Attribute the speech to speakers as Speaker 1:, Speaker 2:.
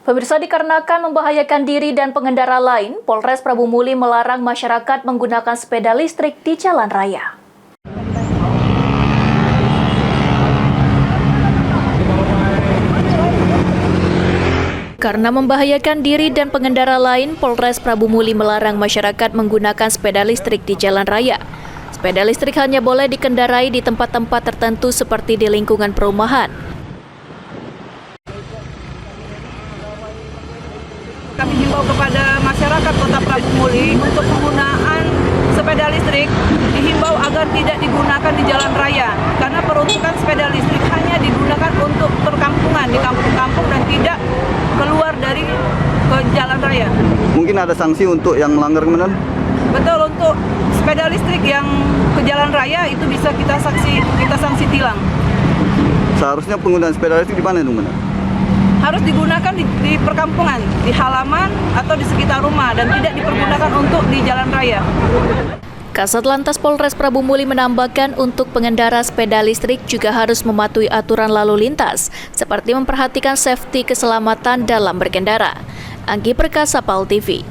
Speaker 1: Pemirsa, dikarenakan membahayakan diri dan pengendara lain, Polres Prabu Muli melarang masyarakat menggunakan sepeda listrik di jalan raya. Karena membahayakan diri dan pengendara lain, Polres Prabu Muli melarang masyarakat menggunakan sepeda listrik di jalan raya. Sepeda listrik hanya boleh dikendarai di tempat-tempat tertentu seperti di lingkungan perumahan.
Speaker 2: Kami himbau kepada masyarakat Kota Prabu Muli untuk penggunaan sepeda listrik dihimbau agar tidak digunakan di jalan raya, karena peruntukan sepeda listrik hanya digunakan untuk perkampungan di kampung-kampung dan tidak keluar dari ke jalan raya.
Speaker 3: Mungkin ada sanksi untuk yang melanggar kemudian?
Speaker 2: Betul, untuk sepeda listrik yang ke jalan raya itu bisa kita sanksi tilang.
Speaker 3: Seharusnya penggunaan sepeda listrik di mana itu benar?
Speaker 2: Harus digunakan di perkampungan, di halaman atau di sekitar rumah, dan tidak dipergunakan untuk di jalan raya.
Speaker 1: Kasat Lantas Polres Prabu Muli menambahkan untuk pengendara sepeda listrik juga harus mematuhi aturan lalu lintas, seperti memperhatikan safety keselamatan dalam berkendara. Anggi Perkasa, PAL TV.